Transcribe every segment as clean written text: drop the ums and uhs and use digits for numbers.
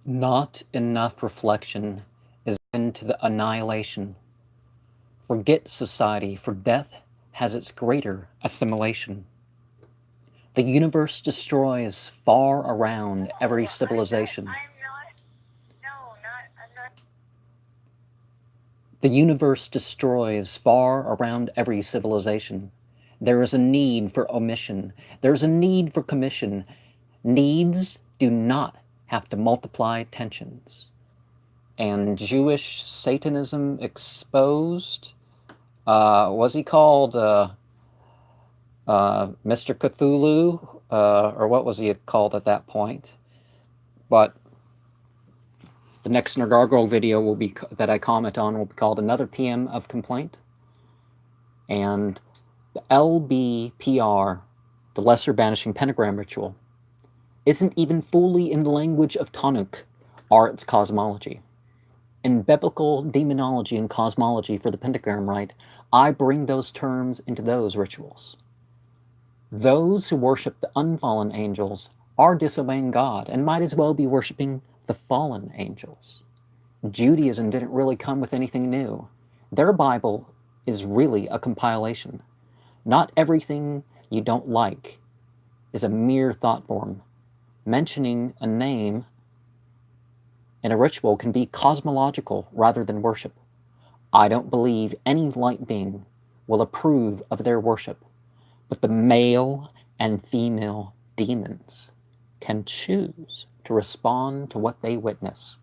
Not enough reflection is into the annihilation. Forget society, for death has its greater assimilation. The universe destroys far around every civilization. The universe destroys far around every civilization. There is a need for omission. There is a need for commission. Needs do not have to multiply tensions. And Jewish Satanism exposed. Was he called Mr. Cthulhu? Or what was he called at that point? But the next Nargargole video will be that I comment on will be called Another PM of Complaint. And the LBPR, the Lesser Banishing Pentagram Ritual, isn't even fully in the language of Tanukh or its cosmology. In biblical demonology and cosmology for the pentagram rite, I bring those terms into those rituals. Those who worship the unfallen angels are disobeying God and might as well be worshiping the fallen angels. Judaism didn't really come with anything new. Their Bible is really a compilation. Not everything you don't like is a mere thought form. Mentioning a name in a ritual can be cosmological rather than worship. I don't believe any light being will approve of their worship, but the male and female demons can choose to respond to what they witness.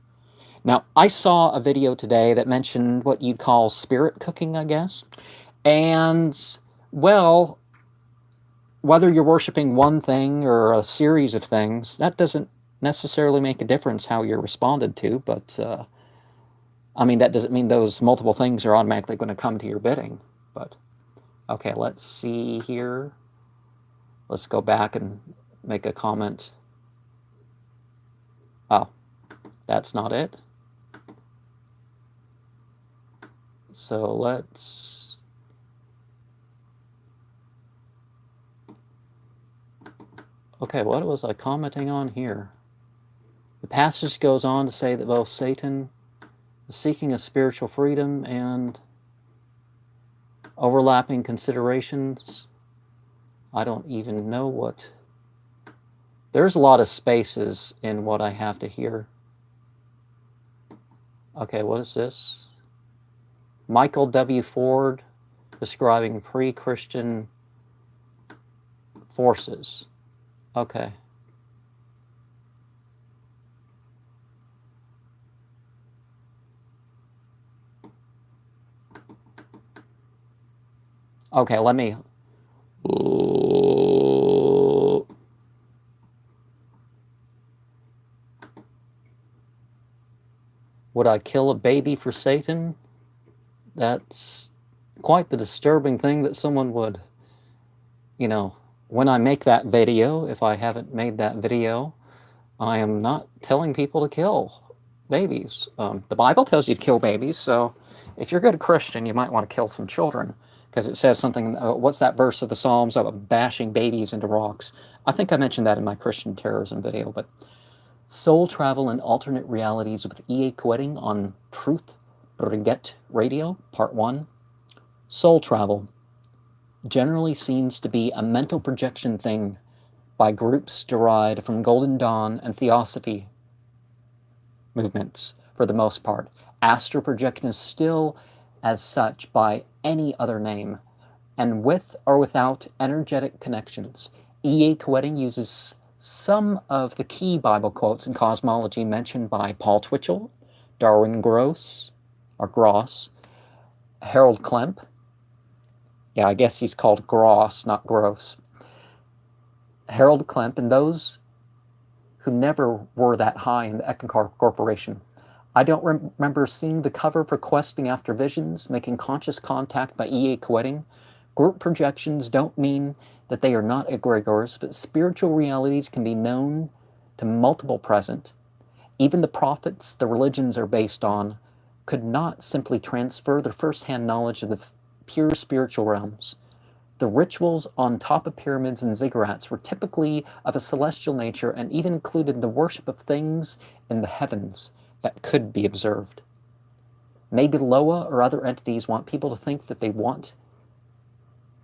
Now, I saw a video today that mentioned what you'd call spirit cooking, I guess. And, well, whether you're worshiping one thing or a series of things, that doesn't necessarily make a difference how you're responded to, but, I mean, that doesn't mean those multiple things are automatically going to come to your bidding. But, okay, let's see here. Let's go back and make a comment. Oh, that's not it. So let's... Okay, what was I commenting on here? The passage goes on to say that both Satan is seeking a spiritual freedom and overlapping considerations. I don't even know what... There's a lot of spaces in what I have to hear. Okay, what is this? Michael W. Ford describing pre-Christian forces. Okay. Okay, let me... Would I kill a baby for Satan? That's quite the disturbing thing that someone would, you know, when I make that video, if I haven't made that video, I am not telling people to kill babies. The Bible tells you to kill babies, so if you're a good Christian, you might want to kill some children, because it says something, what's that verse of the Psalms about bashing babies into rocks? I think I mentioned that in my Christian terrorism video, but soul travel and alternate realities with E.A. Quetting on Truth Brigitte Radio, Part 1. Soul travel generally seems to be a mental projection thing by groups derived from Golden Dawn and Theosophy movements, for the most part. Astral projection is still as such by any other name, and with or without energetic connections. E.A. Quetting uses some of the key Bible quotes in cosmology mentioned by Paul Twitchell, Darwin Gross, Harold Klemp. Yeah, I guess he's called Gross, not Gross. Harold Klemp, and those who never were that high in the Eckankar Corporation. I don't remember seeing the cover for Questing After Visions, Making Conscious Contact by E.A. Quetting. Group projections don't mean that they are not egregores, but spiritual realities can be known to multiple present. Even the prophets the religions are based on could not simply transfer their first-hand knowledge of the pure spiritual realms. The rituals on top of pyramids and ziggurats were typically of a celestial nature and even included the worship of things in the heavens that could be observed. Maybe Loa or other entities want people to think that they want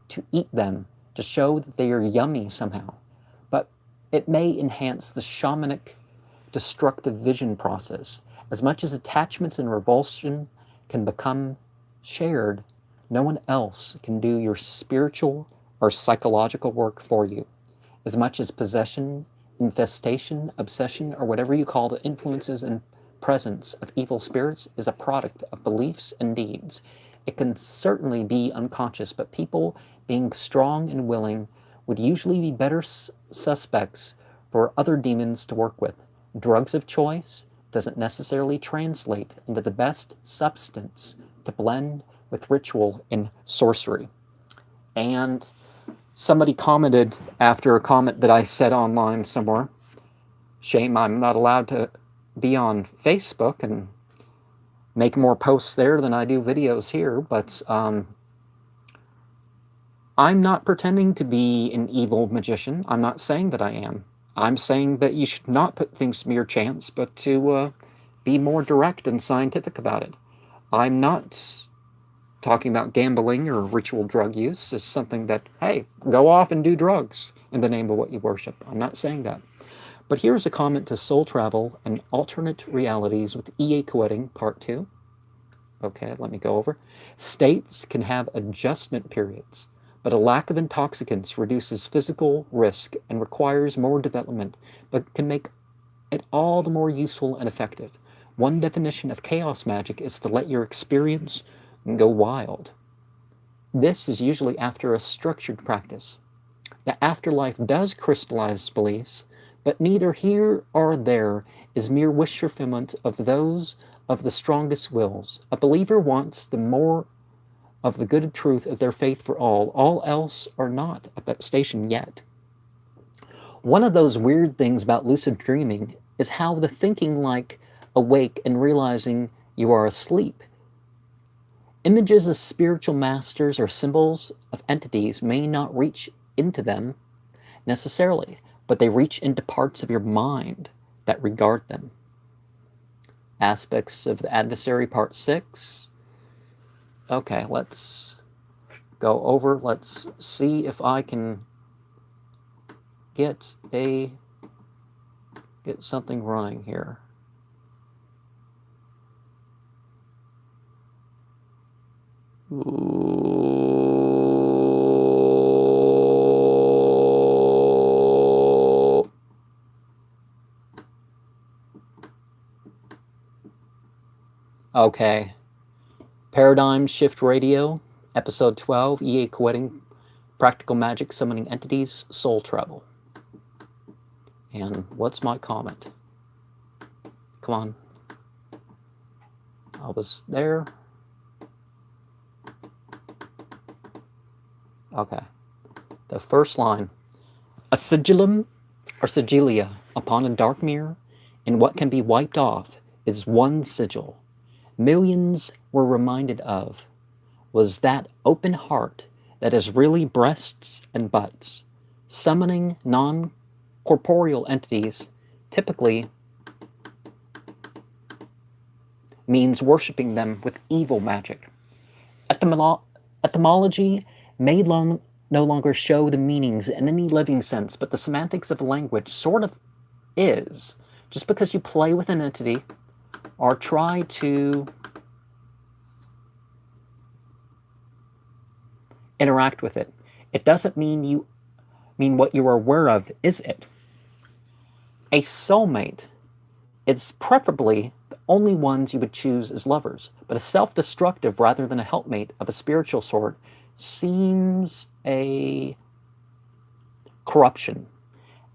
to eat them to show that they are yummy somehow, but it may enhance the shamanic destructive vision process. As much as attachments and revulsion can become shared, no one else can do your spiritual or psychological work for you. As much as possession, infestation, obsession, or whatever you call the influences and presence of evil spirits is a product of beliefs and deeds. It can certainly be unconscious, but people, being strong and willing, would usually be better suspects for other demons to work with. Drugs of choice doesn't necessarily translate into the best substance to blend with ritual and sorcery. And somebody commented after a comment that I said online somewhere, shame I'm not allowed to be on Facebook and make more posts there than I do videos here, but I'm not pretending to be an evil magician. I'm not saying that I am. I'm saying that you should not put things to mere chance, but to be more direct and scientific about it. I'm not talking about gambling or ritual drug use. It's something that, hey, go off and do drugs in the name of what you worship. I'm not saying that. But here's a comment to Soul Travel and Alternate Realities with EA Quitting, Part 2. Okay, let me go over. States can have adjustment periods, but a lack of intoxicants reduces physical risk and requires more development, but can make it all the more useful and effective. One definition of chaos magic is to let your experience go wild. This is usually after a structured practice. The afterlife does crystallize beliefs, but neither here or there is mere wish fulfillment of those of the strongest wills. A believer wants the more of the good truth of their faith for all else are not at that station yet. One of those weird things about lucid dreaming is how the thinking like awake and realizing you are asleep. Images of spiritual masters or symbols of entities may not reach into them necessarily, but they reach into parts of your mind that regard them. Aspects of the Adversary, Part 6. Okay, let's go over. Let's see if I can get something running here. Okay. Paradigm Shift Radio, Episode 12, EA Quitting, Practical Magic, Summoning Entities, Soul Travel. And what's my comment? Come on. I was there. Okay. The first line. A sigillum or sigilia upon a dark mirror, and what can be wiped off is one sigil. Millions were reminded of was that open heart that is really breasts and butts. Summoning non-corporeal entities typically means worshiping them with evil magic. Etymology may no longer show the meanings in any living sense, but the semantics of language sort of is. Just because you play with an entity or try to interact with it, it doesn't mean what you are aware of is it. A soulmate is preferably the only ones you would choose as lovers, but a self-destructive rather than a helpmate of a spiritual sort seems a corruption.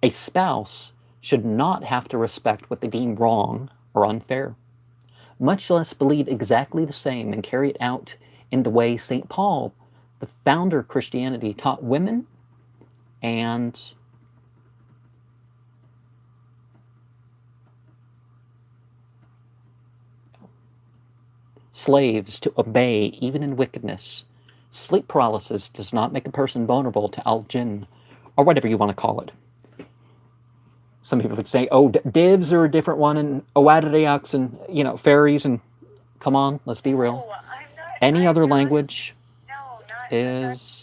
A spouse should not have to respect what they deem wrong or unfair, much less believe exactly the same and carry it out in the way St. Paul, the founder of Christianity, taught women and slaves to obey even in wickedness. Sleep paralysis does not make a person vulnerable to al-jinn, or whatever you want to call it. Some people would say, oh, divs are a different one, and Owadadayaks and, you know, fairies, and come on, let's be real. No, I'm not, Any I'm other not, language no, not, is...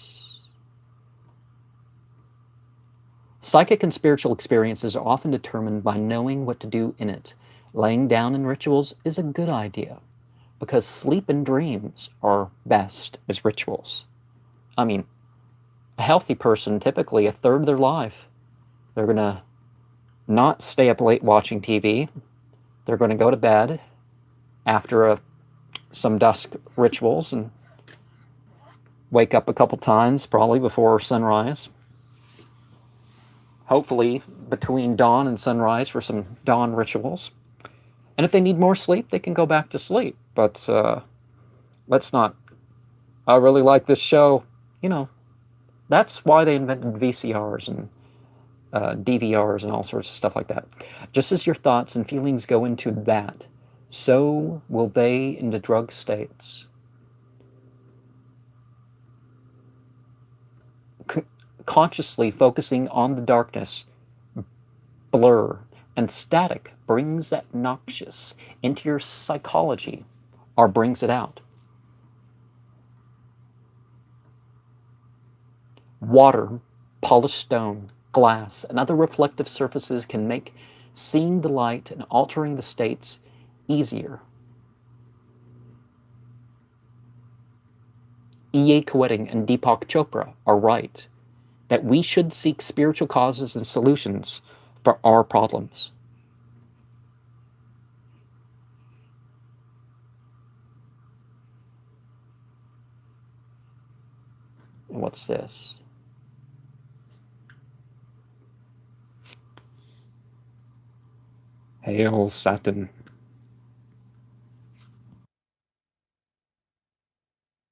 Psychic and spiritual experiences are often determined by knowing what to do in it. Laying down in rituals is a good idea, because sleep and dreams are best as rituals. I mean, a healthy person, typically a third of their life, they're going to not stay up late watching TV. They're going to go to bed after some dusk rituals and wake up a couple times, probably before sunrise. Hopefully between dawn and sunrise for some dawn rituals. And if they need more sleep, they can go back to sleep. But let's not. I really like this show. You know, that's why they invented VCRs and DVRs and all sorts of stuff like that. Just as your thoughts and feelings go into that, so will they into drug states. Consciously focusing on the darkness, blur, and static brings that noxious into your psychology, or brings it out. Water, polished stone, glass, and other reflective surfaces can make seeing the light and altering the states easier. E.A. Keating and Deepak Chopra are right that we should seek spiritual causes and solutions for our problems. And what's this? Hail Satan.